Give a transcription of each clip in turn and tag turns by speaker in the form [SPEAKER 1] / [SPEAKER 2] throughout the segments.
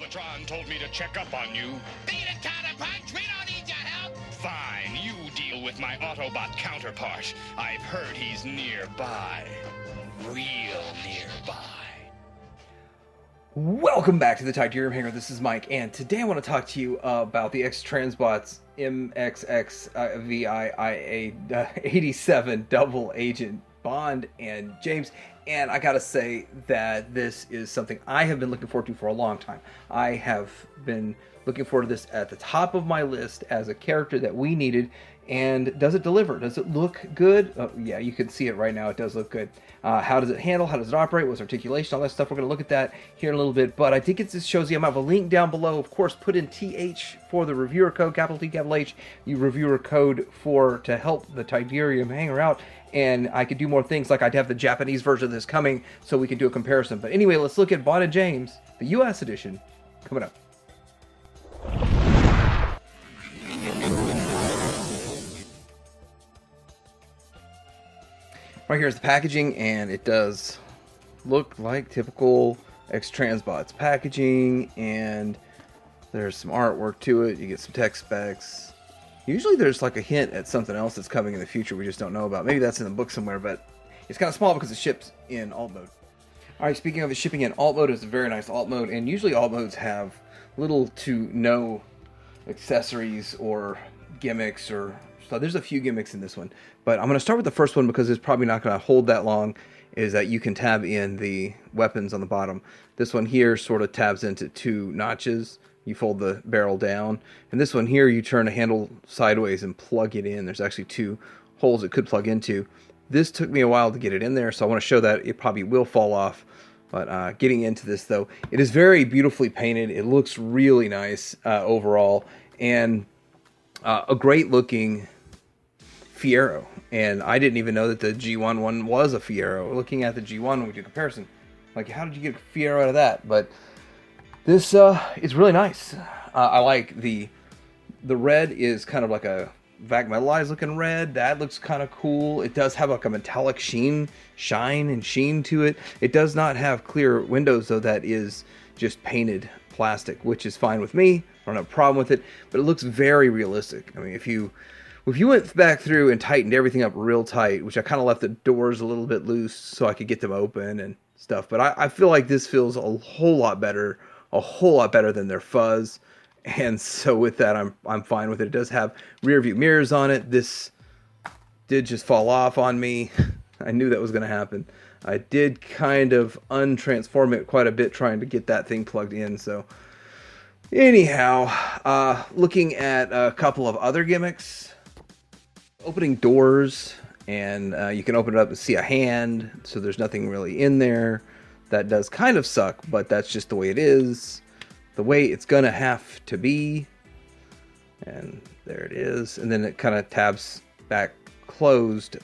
[SPEAKER 1] Galvatron told me to check up on you.
[SPEAKER 2] Beat it, CounterPunch! We don't need your help!
[SPEAKER 1] Fine, you deal with my Autobot counterpart. I've heard he's nearby. Real nearby.
[SPEAKER 3] Welcome back to the Titanium Hangar. This is Mike, and today I want to talk to you about the X-Transbots MX-26A 87 Double Agent Bond and James. And I gotta say that this is something I have been looking forward to for a long time. I have been looking forward to this at the top of my list as a character that we needed. And does it deliver? Does it look good? Oh, yeah, you can see it right now. It does look good. How does it handle? How does it operate? What's articulation? All that stuff. We're going to look at that here in a little bit. But I think it just shows you. I have a link down below. Of course, put in TH for the reviewer code, capital T, capital H. You reviewer code to help the Titanium Hangar out. And I could do more things, like I'd have the Japanese version of this coming so we can do a comparison. But anyway, let's look at Bond and James, the US edition, coming up. Right here's the packaging, and it does look like typical X-Transbots packaging, and there's some artwork to it. You get some tech specs. Usually there's like a hint at something else that's coming in the future we just don't know about. Maybe that's in the book somewhere, but it's kind of small because it ships in alt mode. Alright, speaking of it shipping in alt mode, it's a very nice alt mode, and usually alt modes have little to no accessories or gimmicks or so. There's a few gimmicks in this one, but I'm going to start with the first one because it's probably not going to hold that long. Is that you can tab in the weapons on the bottom. This one here sort of tabs into two notches. You fold the barrel down, and this one here you turn the handle sideways and plug it in. There's actually two holes it could plug into. This took me a while to get it in there, so I want to show that it probably will fall off. But getting into this though, it is very beautifully painted. It looks really nice overall, and a great looking Fiero. And I didn't even know that the G1 one was a Fiero. Looking at the G1 when we do comparison, like, how did you get a Fiero out of that? But this is really nice. I like the red is kind of like a vac metallized looking red. That looks kind of cool. It does have like a metallic shine to it. It does not have clear windows though. That is just painted plastic, which is fine with me. I don't have a problem with it, but it looks very realistic. I mean, if you went back through and tightened everything up real tight, which I kind of left the doors a little bit loose so I could get them open and stuff, but I feel like this feels a whole lot better than their fuzz. And so with that, I'm fine with it. It does have rear view mirrors on it. This did just fall off on me. I knew that was going to happen. I did kind of untransform it quite a bit trying to get that thing plugged in. So anyhow, looking at a couple of other gimmicks. Opening doors, and you can open it up and see a hand, so there's nothing really in there. That does kind of suck, but that's just the way it is. The way it's gonna have to be. And there it is. And then it kind of tabs back closed.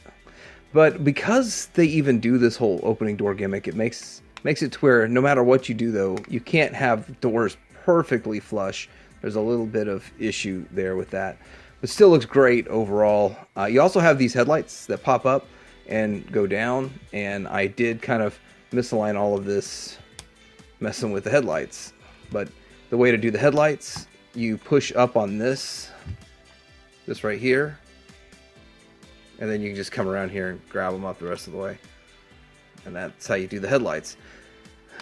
[SPEAKER 3] But because they even do this whole opening door gimmick, it makes it to where no matter what you do though, you can't have doors perfectly flush. There's a little bit of issue there with that. But still looks great overall. You also have these headlights that pop up and go down. And I did kind of misalign all of this messing with the headlights. But the way to do the headlights, you push up on this right here. And then you can just come around here and grab them up the rest of the way. And that's how you do the headlights.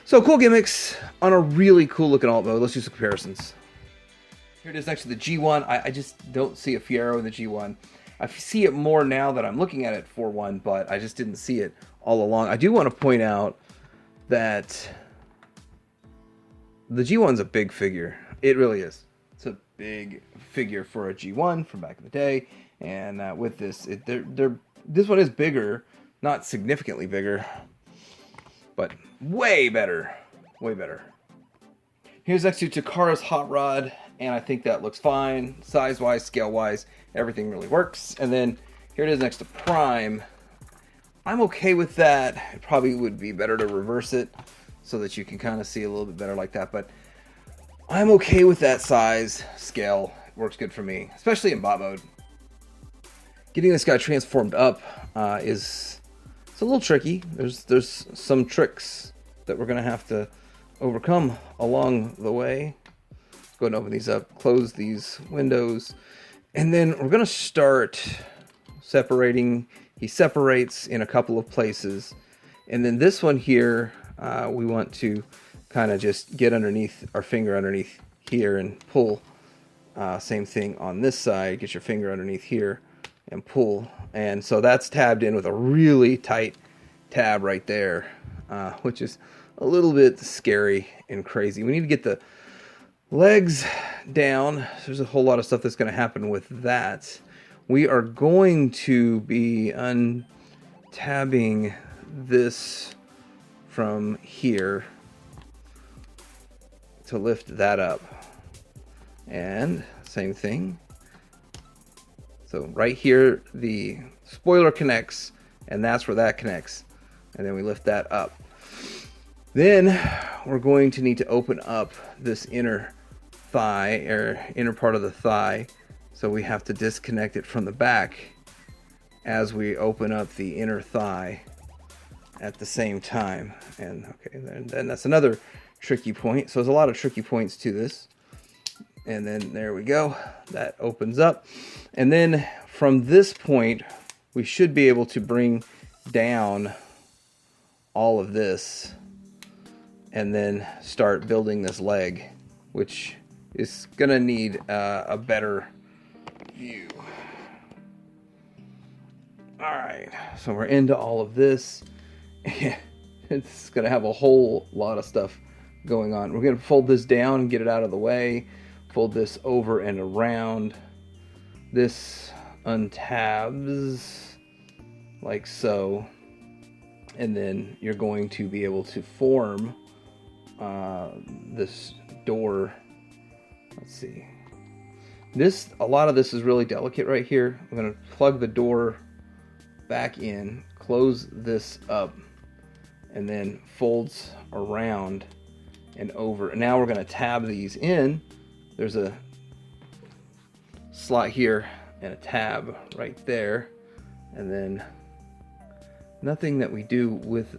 [SPEAKER 3] So cool gimmicks on a really cool looking alt mode. Let's do some comparisons. Here it is next to the G1. I just don't see a Fiero in the G1. I see it more now that I'm looking at it for one, but I just didn't see it all along. I do want to point out that the G1's a big figure. It really is. It's a big figure for a G1 from back in the day. And with this, this one is bigger. Not significantly bigger, but way better. Way better. Here's next to Takara's Hot Rod. And I think that looks fine. Size-wise, scale-wise, everything really works. And then here it is next to Prime. I'm okay with that. It probably would be better to reverse it so that you can kind of see a little bit better like that. But I'm okay with that size, scale. It works good for me, especially in bot mode. Getting this guy transformed up it's a little tricky. There's some tricks that we're going to have to overcome along the way. Let's go ahead and open these up, close these windows, and then we're going to start separating. He separates in a couple of places, and then this one here, we want to kind of just get underneath our finger underneath here and pull. Same thing on this side, get your finger underneath here and pull. And so that's tabbed in with a really tight tab right there, which is a little bit scary and crazy. We need to get the legs down. There's a whole lot of stuff that's going to happen with that. We are going to be untabbing this from here to lift that up. And same thing. So right here, the spoiler connects, and that's where that connects. And then we lift that up. Then we're going to need to open up this inner thigh, or inner part of the thigh. So we have to disconnect it from the back as we open up the inner thigh at the same time. And okay, then that's another tricky point. So there's a lot of tricky points to this. And then there we go. That opens up. And then from this point, we should be able to bring down all of this and then start building this leg, which is going to need a better view. All right, so we're into all of this. It's going to have a whole lot of stuff going on. We're going to fold this down and get it out of the way. Fold this over and around. This untabs like so. And then you're going to be able to form this door. Let's see. A lot of this is really delicate right here. I'm going to plug the door back in, close this up, and then folds around and over. And now we're going to tab these in. There's a slot here and a tab right there. And then nothing that we do with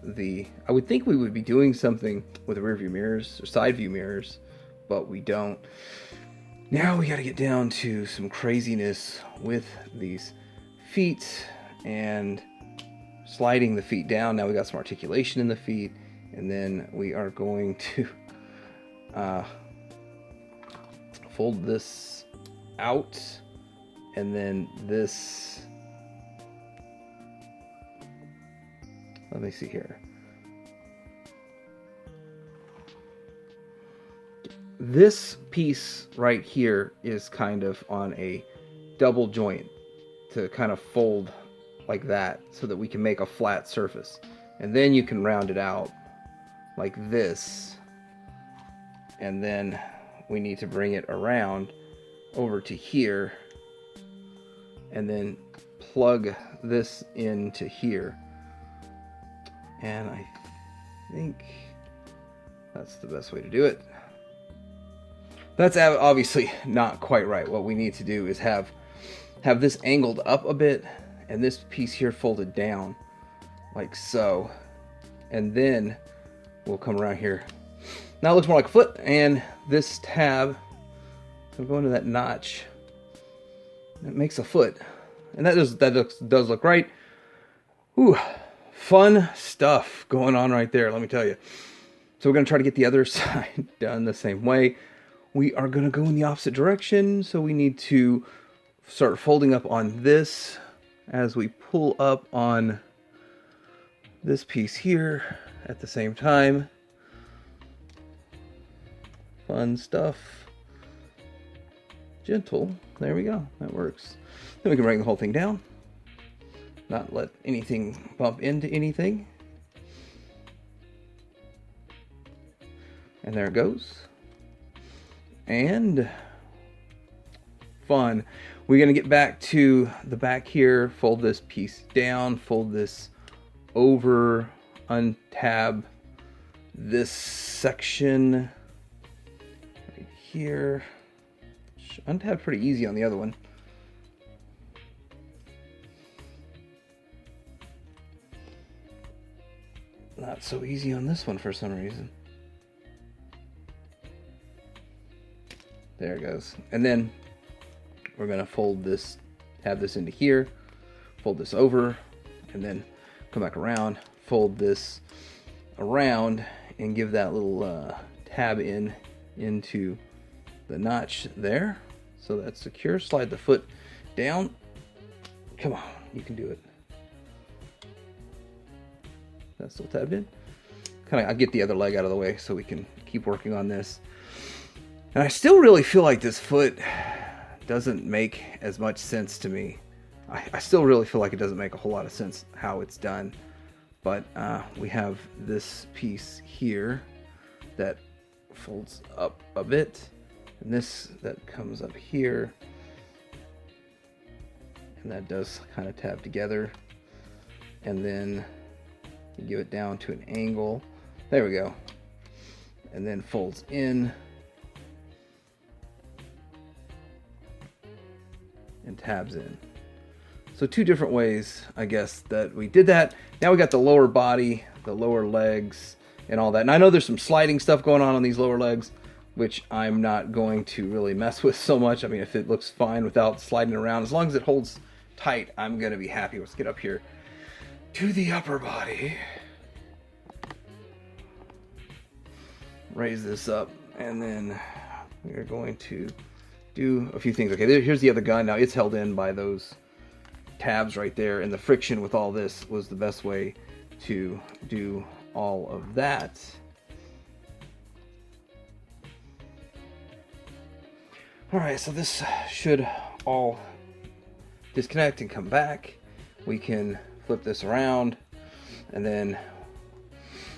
[SPEAKER 3] I would think we would be doing something with the rear view mirrors or side view mirrors, but we don't. Now we got to get down to some craziness with these feet and sliding the feet down. Now we got some articulation in the feet, and then we are going to fold this out, and then this, let me see here. This piece right here is kind of on a double joint to kind of fold like that so that we can make a flat surface. And then you can round it out like this. And then we need to bring it around over to here and then plug this into here. And I think that's the best way to do it. That's obviously not quite right. What we need to do is have this angled up a bit and this piece here folded down like so. And then we'll come around here. Now it looks more like a foot, and this tab, so go into that notch. It makes a foot. And that does look right. Ooh, fun stuff going on right there, let me tell you. So we're going to try to get the other side done the same way. We are going to go in the opposite direction, so we need to start folding up on this as we pull up on this piece here at the same time. Fun stuff. Gentle. There we go. That works. Then we can bring the whole thing down. Not let anything bump into anything. And there it goes. And fun. We're going to get back to the back here, fold this piece down, fold this over, untab this section right here. Untab pretty easy on the other one. Not so easy on this one for some reason. There it goes. And then we're going to fold this, have this into here, fold this over, and then come back around, fold this around, and give that little tab into the notch there. So that's secure. Slide the foot down. Come on, you can do it. That's still tabbed in. I'll get the other leg out of the way so we can keep working on this. And I still really feel like this foot doesn't make as much sense to me. I still really feel like it doesn't make a whole lot of sense how it's done. But we have this piece here that folds up a bit, and this that comes up here, and that does kind of tab together, and then you give it down to an angle. There we go. And then folds in and tabs in. So two different ways, I guess, that we did that. Now we got the lower body, the lower legs, and all that. And I know there's some sliding stuff going on these lower legs, which I'm not going to really mess with so much. I mean, if it looks fine without sliding around, as long as it holds tight, I'm going to be happy. Let's get up here to the upper body. Raise this up, and then we're going to do a few things. Okay, here's the other gun. Now it's held in by those tabs right there, and the friction with all this was the best way to do all of that. Alright, so this should all disconnect and come back. We can flip this around, and then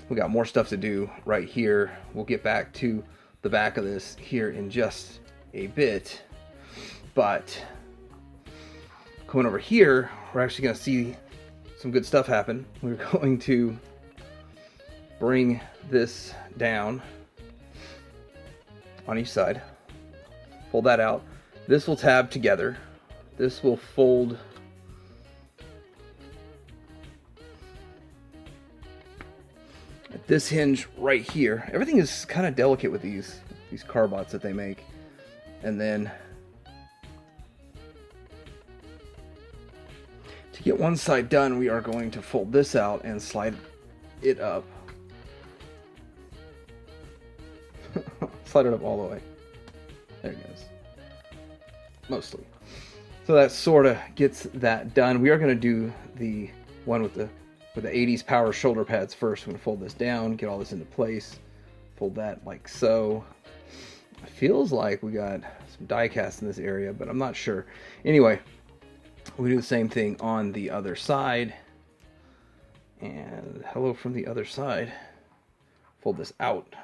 [SPEAKER 3] we got more stuff to do right here. We'll get back to the back of this here in just a bit, but coming over here, we're actually going to see some good stuff happen. We're going to bring this down on each side, fold that out. This will tab together. This will fold at this hinge right here. Everything is kind of delicate with these carbots that they make. And then to get one side done, we are going to fold this out and slide it up. Slide it up all the way. There it goes. Mostly. So that sort of gets that done. We are going to do the one with the 80s power shoulder pads first. I'm going to fold this down, get all this into place, fold that like so. It feels like we got some die cast in this area, but I'm not sure. Anyway, we do the same thing on the other side. And hello from the other side. Fold this out.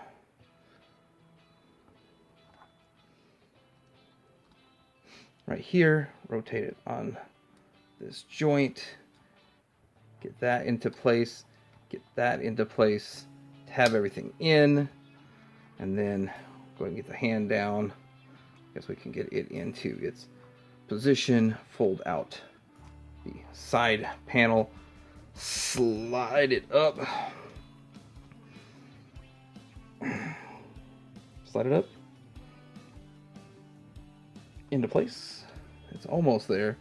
[SPEAKER 3] Right here, rotate it on this joint. Get that into place. Get that into place. Tab everything in. And then go ahead and get the hand down. I guess we can get it into its position. Fold out the side panel. Slide it up. Slide it up. Into place. It's almost there.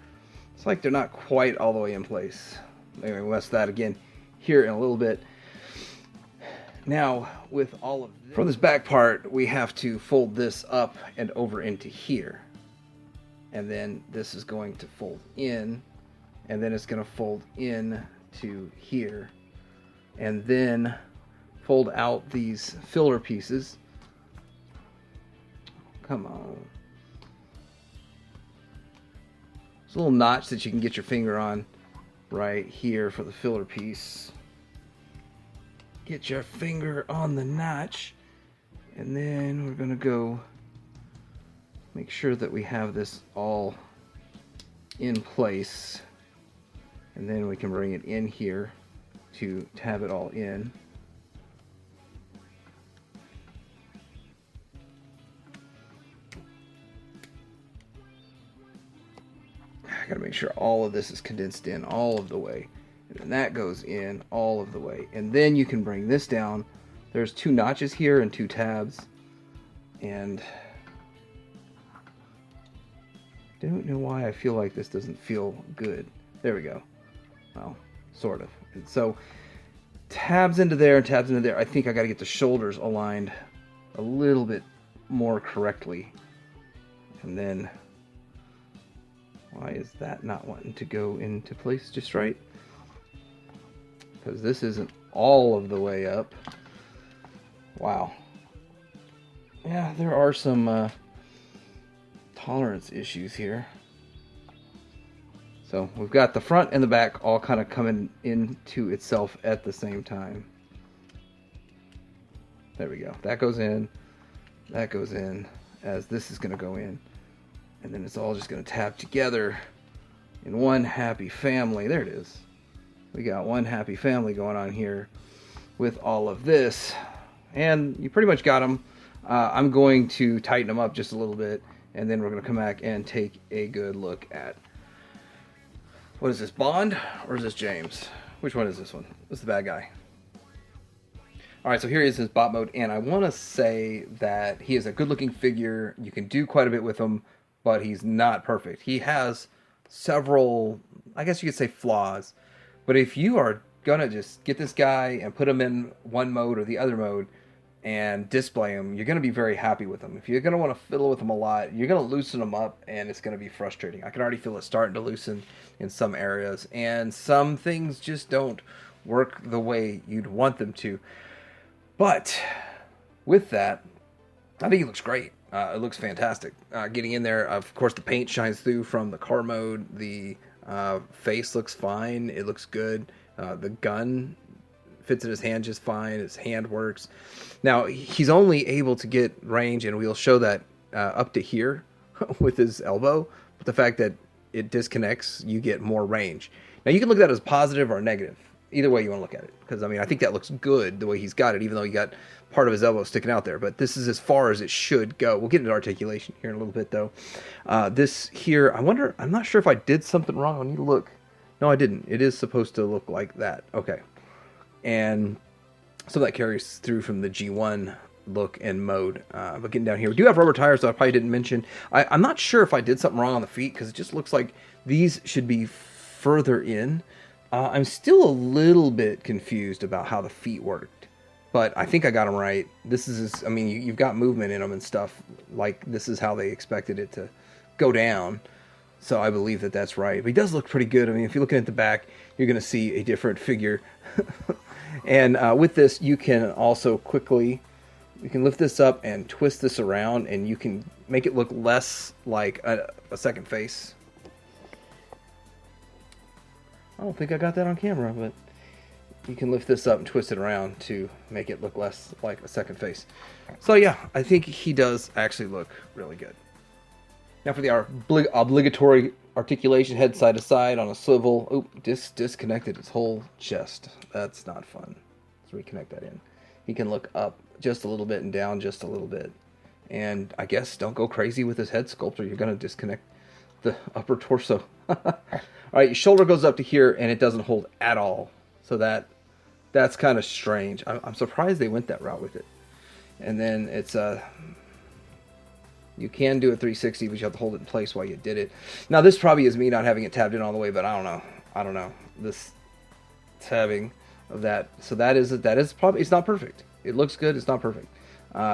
[SPEAKER 3] It's like they're not quite all the way in place. Anyway, we'll mess that again here in a little bit. Now, with all of this, from this back part, we have to fold this up and over into here. And then this is going to fold in, and then it's going to fold in to here. And then fold out these filler pieces. Come on. There's a little notch that you can get your finger on right here for the filler piece. Get your finger on the notch, and then we're gonna go make sure that we have this all in place, and then we can bring it in here to tab it all in. I gotta make sure all of this is condensed in all of the way. And then that goes in all of the way. And then you can bring this down. There's two notches here and two tabs. And don't know why I feel like this doesn't feel good. There we go. Well, sort of. So tabs into there and tabs into there. I think I got to get the shoulders aligned a little bit more correctly. And then, why is that not wanting to go into place just right? Because this isn't all of the way up. Wow. Yeah, there are some tolerance issues here. So we've got the front and the back all kind of coming into itself at the same time. There we go. That goes in. That goes in as this is going to go in. And then it's all just going to tap together in one happy family. There it is. We got one happy family going on here with all of this. And you pretty much got them. I'm going to tighten them up just a little bit. And then we're going to come back and take a good look at... What is this, Bond or is this James? Which one is this one? This is the bad guy. Alright, so here he is in his bot mode, and I want to say that he is a good-looking figure. You can do quite a bit with him, but he's not perfect. He has several, I guess you could say, flaws. But if you are going to just get this guy and put him in one mode or the other mode and display him, you're going to be very happy with him. If you're going to want to fiddle with him a lot, you're going to loosen him up, and it's going to be frustrating. I can already feel it starting to loosen in some areas, and some things just don't work the way you'd want them to. But with that, I think it looks great. It looks fantastic. Getting in there, of course, the paint shines through from the car mode. The face looks fine. It looks good. The gun fits in his hand just fine. His hand works. Now, he's only able to get range, and we'll show that up to here with his elbow. But the fact that it disconnects, you get more range. Now, you can look at that as positive or negative. Either way you want to look at it. Because, I mean, I think that looks good the way he's got it, even though he got part of his elbow sticking out there. But this is as far as it should go. We'll get into articulation here in a little bit, though. This here, I'm not sure if I did something wrong. I need to look. No, I didn't. It is supposed to look like that. Okay. And some of that carries through from the G1 look and mode. But getting down here, we do have rubber tires that I probably didn't mention. I'm not sure if I did something wrong on the feet, because it just looks like these should be further in. I'm still a little bit confused about how the feet worked, but I think I got them right. This is, I mean, you've got movement in them and stuff. Like, this is how they expected it to go down. So I believe that that's right. But he does look pretty good. I mean, if you're looking at the back, you're going to see a different figure. And with this, you can also quickly, you can lift this up and twist this around, and you can make it look less like a second face. I don't think I got that on camera, but you can lift this up and twist it around to make it look less like a second face. So yeah, I think he does actually look really good. Now for the obligatory articulation, head side to side on a swivel. Oh, disconnected his whole chest. That's not fun. Let's reconnect that in. He can look up just a little bit and down just a little bit. And I guess don't go crazy with his head sculpture. You're going to disconnect the upper torso. All right, your shoulder goes up to here, and it doesn't hold at all. So that's kind of strange. I'm surprised they went that route with it. And then it's you can do a 360, but you have to hold it in place while you did it. Now, this probably is me not having it tabbed in all the way, but I don't know. This tabbing of that. So that is probably, it's not perfect. It looks good. It's not perfect.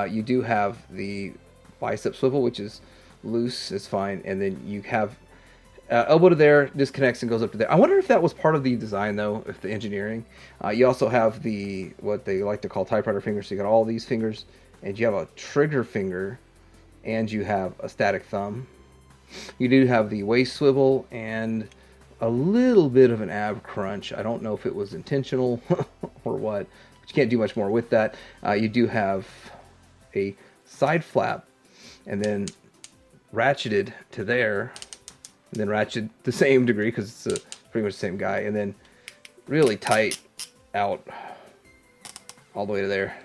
[SPEAKER 3] You do have the bicep swivel, which is loose. It's fine. And then you have elbow to there, disconnects and goes up to there. I wonder if that was part of the design, though, if the engineering. You also have the, what they like to call typewriter fingers. So you got all these fingers, and you have a trigger finger, and you have a static thumb. You do have the waist swivel and a little bit of an ab crunch. I don't know if it was intentional or what, but you can't do much more with that. You do have a side flap, and then ratcheted to there, and then ratcheted the same degree because it's pretty much the same guy, and then really tight out all the way to there.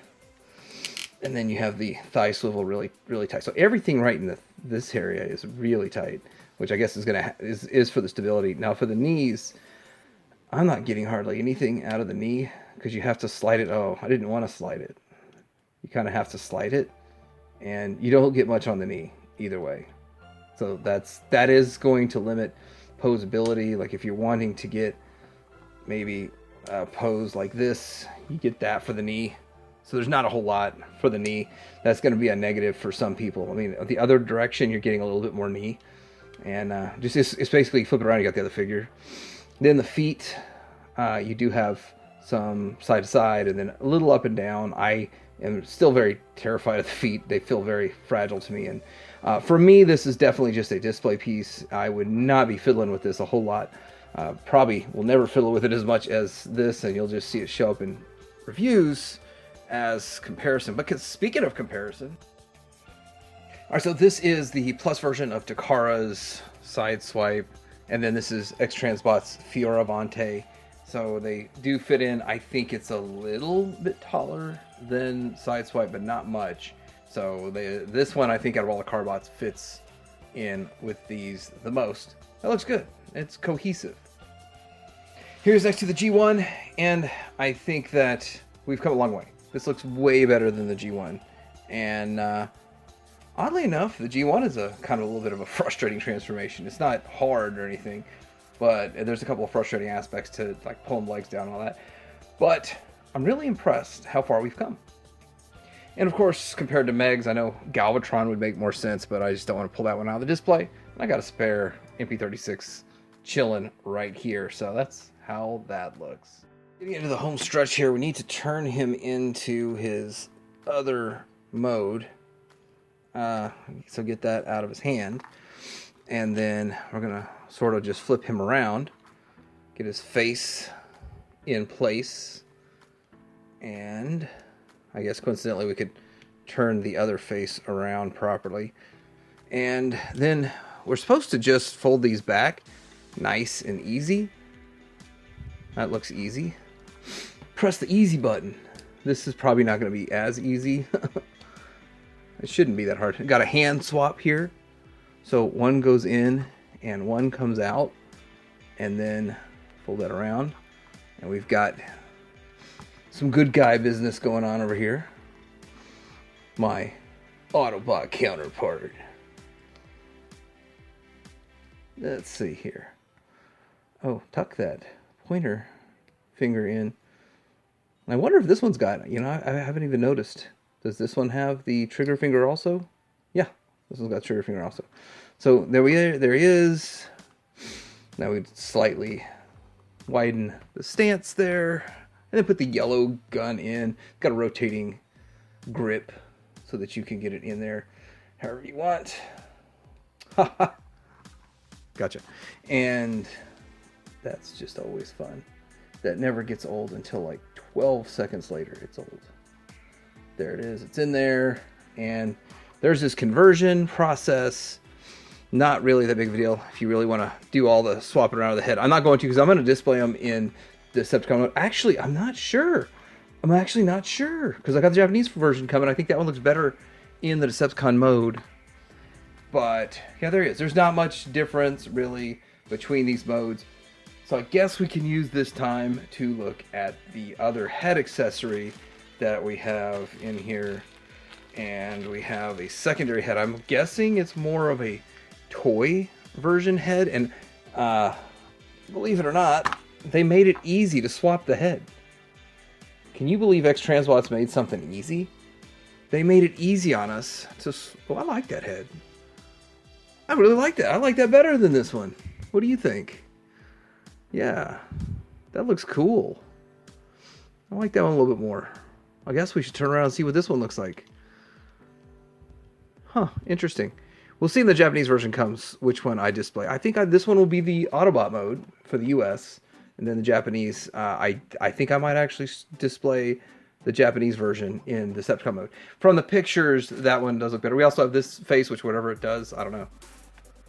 [SPEAKER 3] And then you have the thigh swivel really, really tight. So everything right in this area is really tight, which I guess is for the stability. Now for the knees, I'm not getting hardly anything out of the knee because you have to slide it. Oh, I didn't want to slide it. You kind of have to slide it, and you don't get much on the knee either way. So that is going to limit poseability. Like if you're wanting to get maybe a pose like this, you get that for the knee. So there's not a whole lot for the knee. That's going to be a negative for some people. I mean, the other direction, you're getting a little bit more knee. And it's basically flip it around, you got the other figure. Then the feet, you do have some side to side and then a little up and down. I am still very terrified of the feet. They feel very fragile to me. And for me, this is definitely just a display piece. I would not be fiddling with this a whole lot. Probably will never fiddle with it as much as this, and you'll just see it show up in reviews as comparison. But speaking of comparison, all right, so this is the plus version of Takara's Sideswipe, and then this is X-Transbots Fioravante. So they do fit in. I think it's a little bit taller than Sideswipe, but not much. So this one, I think, out of all the Carbots, fits in with these the most. That looks good. It's cohesive. Here's next to the G1, and I think that we've come a long way. This looks way better than the G1. And oddly enough, the G1 is a kind of a little bit of a frustrating transformation. It's not hard or anything, but there's a couple of frustrating aspects to like pulling the legs down and all that. But I'm really impressed how far we've come. And of course, compared to Megs, I know Galvatron would make more sense, but I just don't want to pull that one out of the display. And I got a spare MP36 chilling right here, so that's how that looks. Getting into the home stretch here, we need to turn him into his other mode. So get that out of his hand. And then we're going to sort of just flip him around. Get his face in place. And I guess coincidentally we could turn the other face around properly. And then we're supposed to just fold these back nice and easy. That looks easy. Press the easy button. This is probably not going to be as easy. It shouldn't be that hard. Got a hand swap here. So one goes in and one comes out. And then fold that around. And we've got some good guy business going on over here. My Autobot counterpart. Let's see here. Oh, tuck that pointer finger in. I wonder if this one's got, you know, I haven't even noticed. Does this one have the trigger finger also? Yeah, this one's got trigger finger also. So there he is. Now we slightly widen the stance there. And then put the yellow gun in. Got a rotating grip so that you can get it in there however you want. Gotcha. And that's just always fun. That never gets old until like 12 seconds later. It's old. There it is. It's in there. And there's this conversion process. Not really that big of a deal if you really want to do all the swapping around of the head. I'm not going to because I'm going to display them in the Decepticon mode. Actually, I'm not sure. I'm actually not sure because I got the Japanese version coming. I think that one looks better in the Decepticon mode. But yeah, there he is. There's not much difference really between these modes. So I guess we can use this time to look at the other head accessory that we have in here. And we have a secondary head. I'm guessing it's more of a toy version head. And believe it or not, they made it easy to swap the head. Can you believe X-Transbots made something easy? They made it easy on us to... Oh, I like that head. I really like that. I like that better than this one. What do you think? Yeah, that looks cool. I like that one a little bit more. I guess we should turn around and see what this one looks like. Huh, interesting. We'll see in the Japanese version comes which one I display. I think this one will be the Autobot mode for the US. And then the Japanese, I think I might actually display the Japanese version in the Decepticon mode. From the pictures, that one does look better. We also have this face, which whatever it does, I don't know.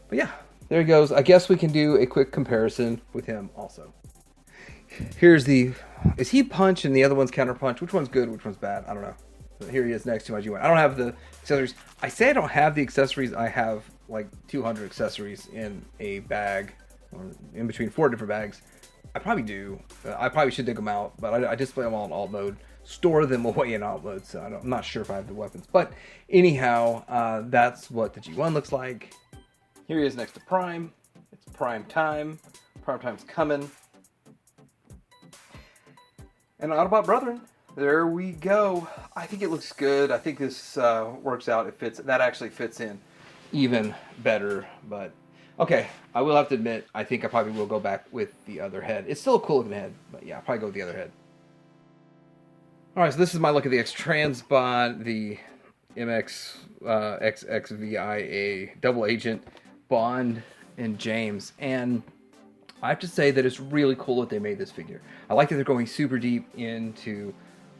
[SPEAKER 3] But yeah, there he goes. I guess we can do a quick comparison with him also. Here's the... Is he Punch and the other one's CounterPunch? Which one's good, which one's bad? I don't know. But here he is next to my G1. I don't have the accessories. I say I don't have the accessories. I have like 200 accessories in a bag. Or in between 4 different bags. I probably do. I probably should dig them out. But I display them all in alt mode. Store them away in alt mode. So I'm not sure if I have the weapons. But anyhow, that's what the G1 looks like. Here he is next to Prime. It's Prime time. Prime time's coming. And Autobot Brethren, there we go. I think it looks good. I think this works out. It fits. That actually fits in even better. But okay, I will have to admit, I think I probably will go back with the other head. It's still a cool looking head, but yeah, I'll probably go with the other head. All right, so this is my look at the X-Transbot, the MX-26A double agent, Bond and James. And I have to say that it's really cool that they made this figure. I like that they're going super deep into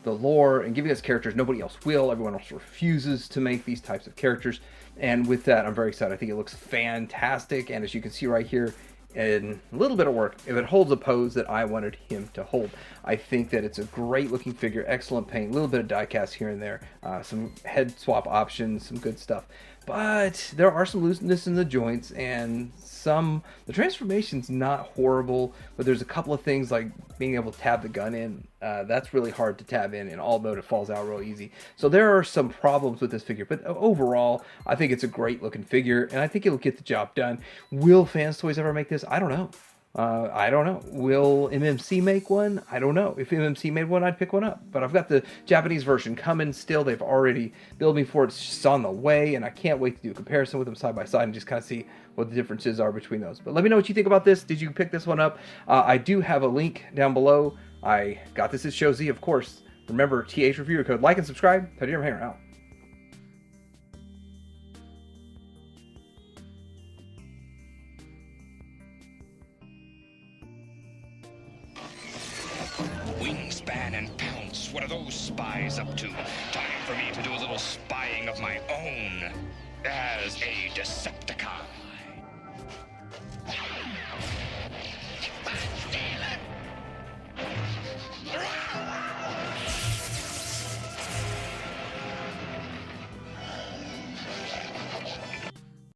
[SPEAKER 3] the lore and giving us characters nobody else will. Everyone else refuses to make these types of characters. And with that, I'm very excited. I think it looks fantastic. And as you can see right here, in a little bit of work, if it holds a pose that I wanted him to hold. I think that it's a great looking figure, excellent paint, a little bit of die cast here and there, some head swap options, some good stuff. But there are some looseness in the joints, and the transformation's not horrible, but there's a couple of things like being able to tab the gun in. That's really hard to tab in alt mode. It falls out real easy. So there are some problems with this figure, but overall, I think it's a great looking figure, and I think it'll get the job done. Will Fans Toys ever make this? I don't know. I don't know. Will MMC make one? I don't know. If MMC made one, I'd pick one up. But I've got the Japanese version coming still. They've already billed me for it. It's just on the way, and I can't wait to do a comparison with them side by side and just kind of see what the differences are between those. But let me know what you think about this. Did you pick this one up? I do have a link down below. I got this at Show Z, of course. Remember, TH reviewer code. Like and subscribe. Teddy Hanger out.
[SPEAKER 1] Wingspan and pounce. What are those spies up to? Time for me to do a little spying of my own as a Decepticon.